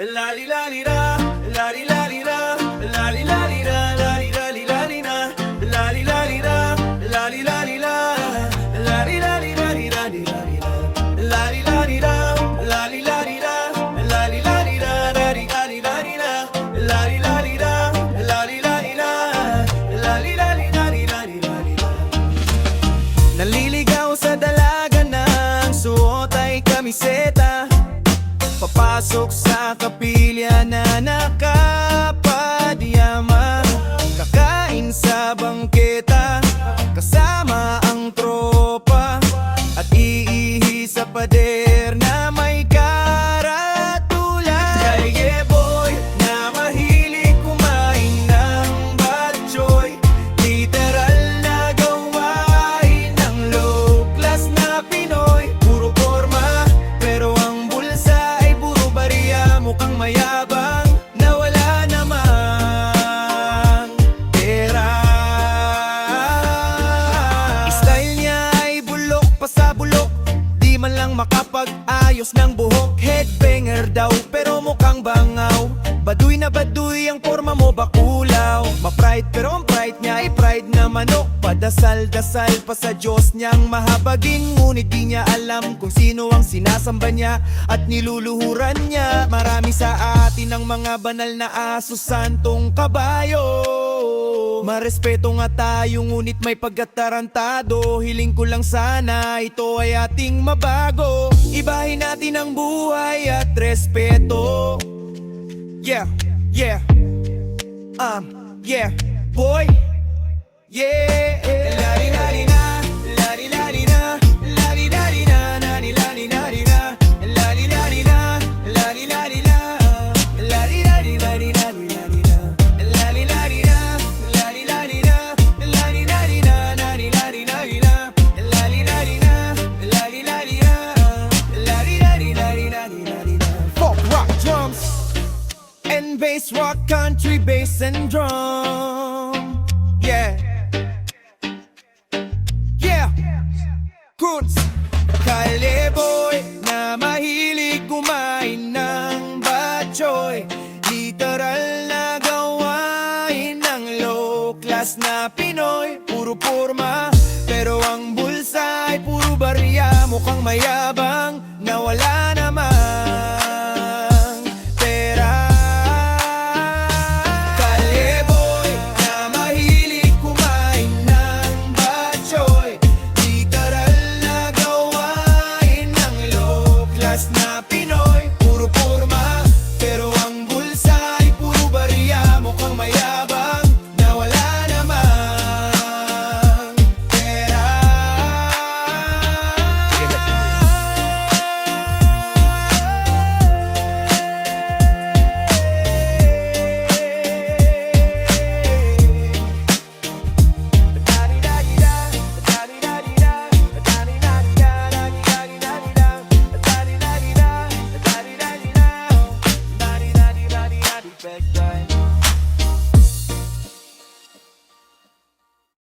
La li la li ra, la li la li ra, la li la li ra, la li la li la li na, la li la li ra, la li la li la, la li la li la li ra li la li la, la li la li ra, la li la li ra, la li la li ra, la li la li la li la, la li la li ra, la li la li la, la li la li la li la li la li la. Naliligaw sa dalaga ng suot ay kamiseta, papasok sa kapilya na nakapadyama, kakain sa bangketa kasama ang tropa, at iihi sa pader na may karatulan. Kay boy na mahilig kumain ng batchoy, literal na gawain ng low class na Pinoy. Puro forma pero ang bulsa ay puro bariya, mukhang mayabang na wala namang pera. Style niya ay bulok pa sa bulok, di man lang makapag-ayos ng buhok. Headbanger daw pero mukhang bangaw, baduy na baduy ang forma mo, bakulaw. Ma-pride pero ang pride niya ay pride na manok, padasal-dasal pa sa Diyos niyang mahabagin. Ngunit di niya alam kung sino ang sinasamba niya at niluluhuran niya. Marami sa atin ang mga banal na aso, santong kabayo. Marespeto nga tayo ngunit may pagkatarantado. Hiling ko lang sana ito ay ating mabago. Ibahin natin ang buhay at respeto. Yeah, yeah, yeah, boy. Yeah, la di la di na, la di la di na, la di la di na, la di la di la di na, la di la di na, la di la di na, la di la di la di la di la di na, la di la di na, la di la di na, la di la di na, la di la di la di na, la di la di na, la di la di na, la di la di la di la di la di na. Folk rock drums and bass, rock country bass and drum. Yeah. Kunz, kaleboy na mahilig kumain ng batchoy, literal na gawain ng low class na Pinoy. Puro forma pero ang bulsa ay puro bariya, mukhang mayabang